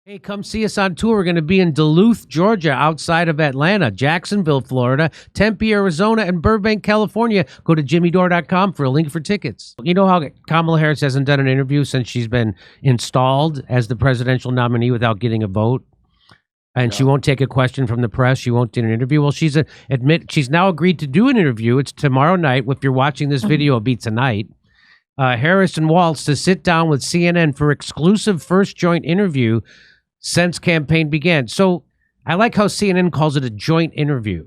Hey, come see us on tour. We're going to be in Duluth, Georgia, outside of Atlanta, Jacksonville, Florida, Tempe, Arizona, and Burbank, California. Go to jimmydore.com for a link for tickets. You know how Kamala Harris hasn't done an interview since she's been installed as the presidential nominee without getting a vote? And she won't take a question from the press. She won't do an interview. Well, she's now agreed to do an interview. It's tomorrow night. If you're watching this video, it'll be tonight. Harris and Waltz to sit down with CNN for exclusive first joint interview since campaign began. So I like how CNN calls it a joint interview.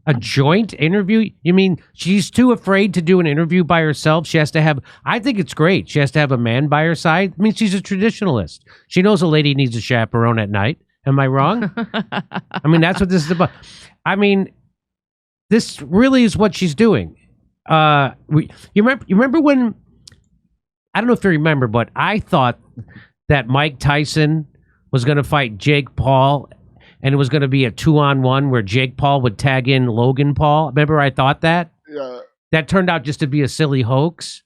A joint interview? You mean she's too afraid to do an interview by herself? She has to have, I think it's great. She has to have a man by her side. I mean, she's a traditionalist. She knows a lady needs a chaperone at night. Am I wrong? I mean, that's what this is about. I mean, this really is what she's doing. You remember when, I don't know if you remember, but I thought that Mike Tyson was going to fight Jake Paul, and it was going to be a 2-on-1 where Jake Paul would tag in Logan Paul. Remember I thought that? Yeah. That turned out just to be a silly hoax.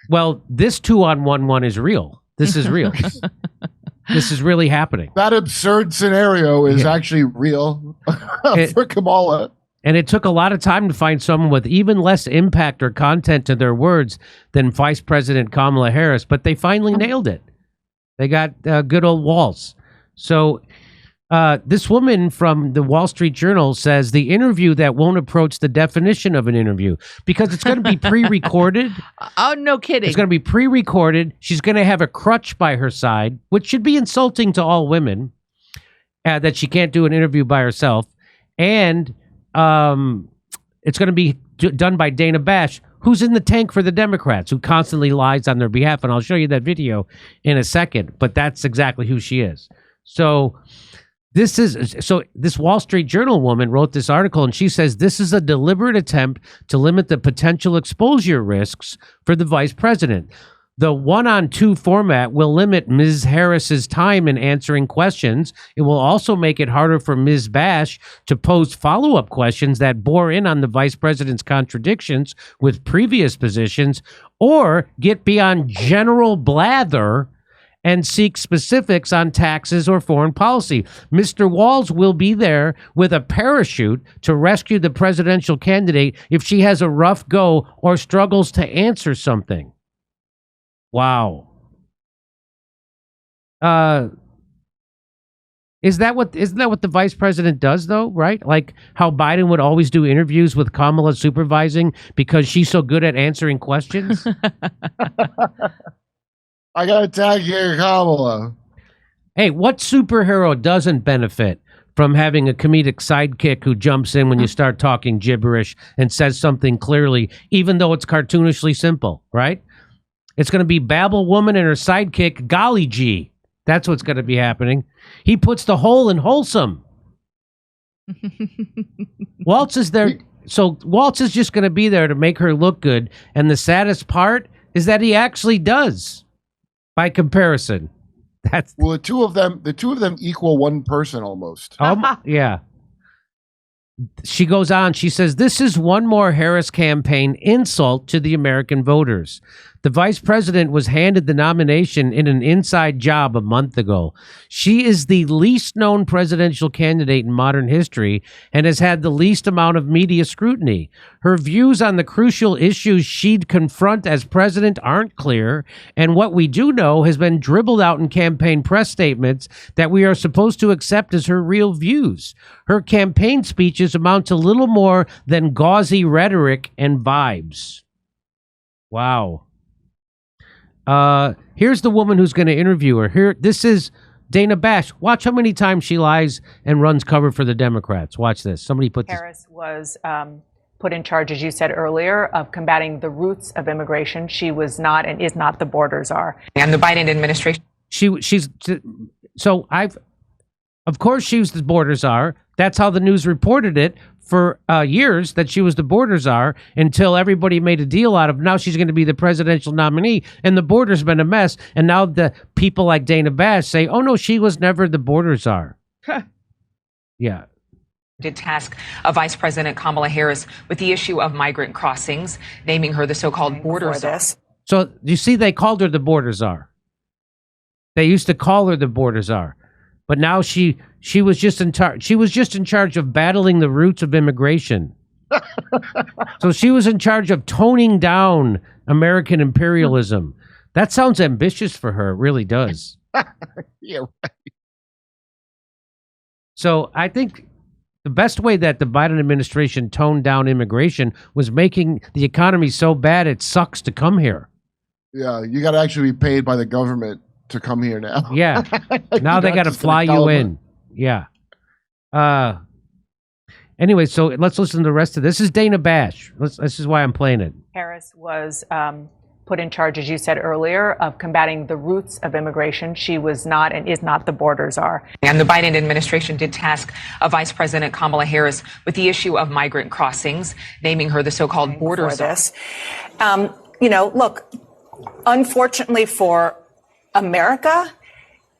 Well, this 2-on-1 one is real. This is real. This is really happening. That absurd scenario is actually real for Kamala. And it took a lot of time to find someone with even less impact or content to their words than Vice President Kamala Harris, but they finally nailed it. They got good old Waltz. So this woman from the Wall Street Journal says the interview that won't approach the definition of an interview because it's going to be pre-recorded. Oh, no kidding. It's going to be pre-recorded. She's going to have a crutch by her side, which should be insulting to all women, that she can't do an interview by herself. And it's going to be done by Dana Bash, who's in the tank for the Democrats, who constantly lies on their behalf. And I'll show you that video in a second, but that's exactly who she is. So this Wall Street Journal woman wrote this article, and she says this is a deliberate attempt to limit the potential exposure risks for the vice president. The 1-on-2 format will limit Ms. Harris's time in answering questions. It will also make it harder for Ms. Bash to pose follow-up questions that bore in on the vice president's contradictions with previous positions or get beyond general blather and seek specifics on taxes or foreign policy. Mr. Walz will be there with a parachute to rescue the presidential candidate if she has a rough go or struggles to answer something. Wow. Isn't that what the vice president does though, right? Like how Biden would always do interviews with Kamala supervising because she's so good at answering questions? I got to tag here, Kamala. Hey, what superhero doesn't benefit from having a comedic sidekick who jumps in when you start talking gibberish and says something clearly, even though it's cartoonishly simple, right? It's going to be Babble Woman and her sidekick, Golly G. That's what's going to be happening. He puts the hole in wholesome. Waltz is there. So Waltz is just going to be there to make her look good. And the saddest part is that he actually does, by comparison. Well, the two of them equal one person almost. Yeah. She goes on, she says, this is one more Harris campaign insult to the American voters. The vice president was handed the nomination in an inside job a month ago. She is the least known presidential candidate in modern history and has had the least amount of media scrutiny. Her views on the crucial issues she'd confront as president aren't clear, and what we do know has been dribbled out in campaign press statements that we are supposed to accept as her real views. Her campaign speeches amount to little more than gauzy rhetoric and vibes. Wow. Here's the woman who's going to interview her. This is Dana Bash. Watch how many times she lies and runs cover for the Democrats. Watch this. Somebody put this. Harris was put in charge, as you said earlier, of combating the roots of immigration. She was not and is not the border czar. And the Biden administration. Of course she was the border czar. That's how the news reported it for years, that she was the border czar, until everybody made a deal out of now she's going to be the presidential nominee, and the border's been a mess. And now the people like Dana Bash say, oh no, she was never the border czar. Yeah. Did task Vice President Kamala Harris with the issue of migrant crossings, naming her the so-called border czar. So you see, they called her the border czar. They used to call her the border czar, but now she was just in charge. She was just in charge of battling the roots of immigration. So she was in charge of toning down American imperialism. That sounds ambitious for her. It really does. Yeah. So I think the best way that the Biden administration toned down immigration was making the economy so bad it sucks to come here. Yeah, you got to actually be paid by the government to come here now. Yeah. Now they got to fly you in. Yeah. Anyway, so let's listen to the rest of this. This is Dana Bash. This is why I'm playing it. Harris was put in charge, as you said earlier, of combating the roots of immigration. She was not and is not the border czar. And the Biden administration did task Vice President Kamala Harris with the issue of migrant crossings, naming her the so-called border czar. Look, unfortunately for America,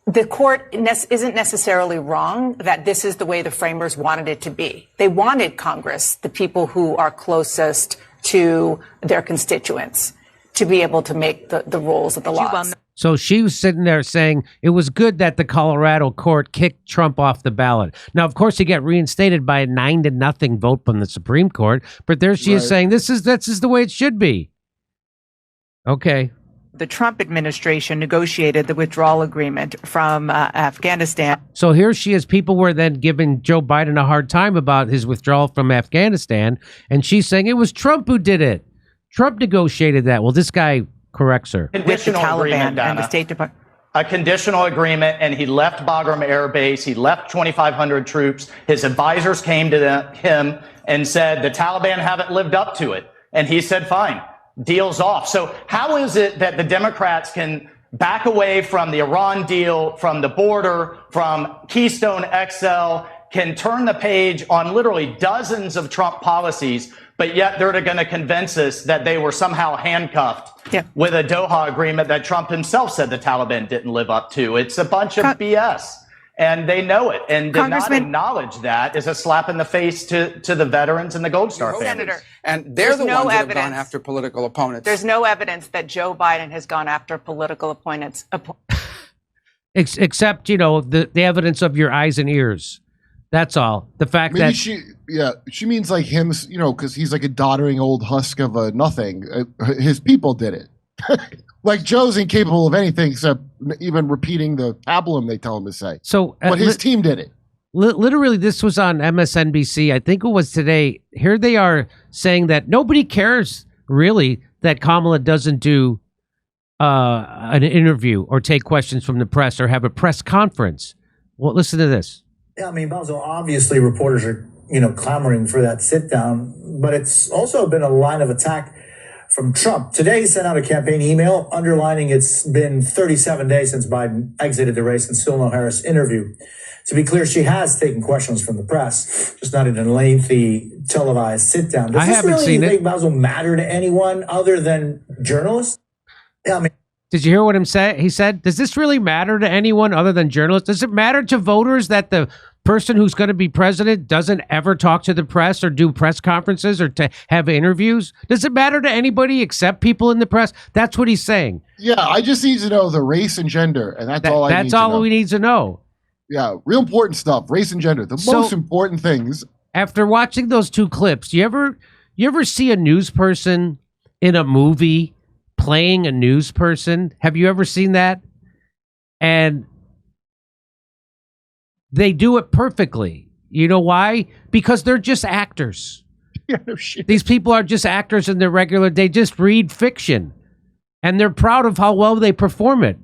the court isn't necessarily wrong that this is the way the framers wanted it to be. They wanted Congress, the people who are closest to their constituents, to be able to make the rules of the laws. So she was sitting there saying it was good that the Colorado court kicked Trump off the ballot. Now, of course, he got reinstated by a 9-0 vote from the Supreme Court. But there she is saying this is the way it should be. Okay. The Trump administration negotiated the withdrawal agreement from Afghanistan. So here she is. People were then giving Joe Biden a hard time about his withdrawal from Afghanistan. And she's saying it was Trump who did it. Trump negotiated that. Well, this guy corrects her. With the Taliban and the State Department. A conditional agreement, and he left Bagram Air Base. He left 2,500 troops. His advisors came to him and said, the Taliban haven't lived up to it. And he said, fine, deal's off. So how is it that the Democrats can back away from the Iran deal, from the border, from Keystone XL, can turn the page on literally dozens of Trump policies, but yet they're going to convince us that they were somehow handcuffed with a Doha agreement that Trump himself said the Taliban didn't live up to? It's a bunch of BS, and they know it. And to not acknowledge that is a slap in the face to the veterans and the Gold Star families. And they're the ones that have gone after political opponents. There's no evidence that Joe Biden has gone after political opponents. Except, the evidence of your eyes and ears. That's all. The fact that she means like him, because he's like a doddering old husk of a nothing. His people did it. Like Joe's incapable of anything except even repeating the pablum they tell him to say. So, but his team did it. Literally, this was on MSNBC. I think it was today. Here they are saying that nobody cares really that Kamala doesn't do an interview or take questions from the press or have a press conference. Well, listen to this. Yeah, I mean, Basil, obviously reporters are, clamoring for that sit down, but it's also been a line of attack from Trump. Today, he sent out a campaign email underlining it's been 37 days since Biden exited the race and still no Harris interview. To be clear, she has taken questions from the press, just not in a lengthy televised sit down. Does this really, you think, Basil, matter to anyone other than journalists? Yeah, I mean. Did you hear what he said? Does this really matter to anyone other than journalists? Does it matter to voters that the person who's going to be president doesn't ever talk to the press or do press conferences or to have interviews? Does it matter to anybody except people in the press? That's what he's saying. Yeah, I just need to know the race and gender, and that's all I need to know. That's all we need to know. Yeah, real important stuff, race and gender, the most important things. After watching those two clips, you ever see a news person in a movie playing a news person? Have you ever seen that? And they do it perfectly. You know why? Because they're just actors. Yeah, no shit. These people are just actors in their regular day, just read fiction. And they're proud of how well they perform it.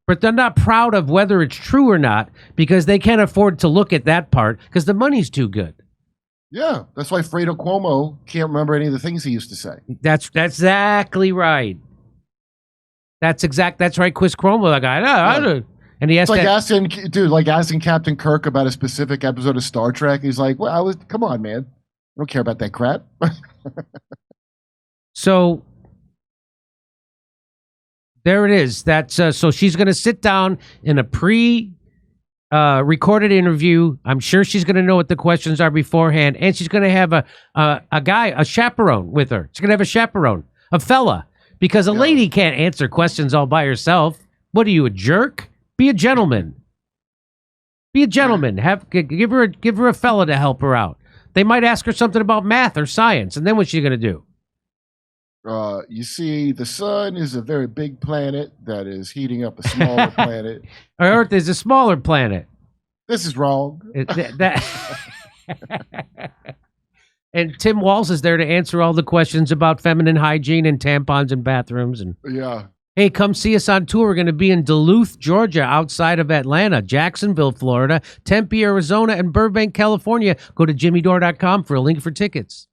But they're not proud of whether it's true or not because they can't afford to look at that part because the money's too good. Yeah, that's why Fredo Cuomo can't remember any of the things he used to say. That's exactly right. That's right, Chris Cuomo, that guy. And he has asking Captain Kirk about a specific episode of Star Trek. He's like, "Well, come on, man, I don't care about that crap." So there it is. So she's going to sit down in a recorded interview. I'm sure she's going to know what the questions are beforehand, and she's going to have a chaperone with her. She's going to have a chaperone, a fella. Because a lady can't answer questions all by herself. What are you, a jerk? Be a gentleman. Be a gentleman. Give her a fella to help her out. They might ask her something about math or science, and then what's she gonna do? You see, the sun is a very big planet that is heating up a smaller planet. Earth is a smaller planet. This is wrong. And Tim Walz is there to answer all the questions about feminine hygiene and tampons and bathrooms. And yeah. Hey, come see us on tour. We're going to be in Duluth, Georgia, outside of Atlanta, Jacksonville, Florida, Tempe, Arizona, and Burbank, California. Go to jimmydore.com for a link for tickets.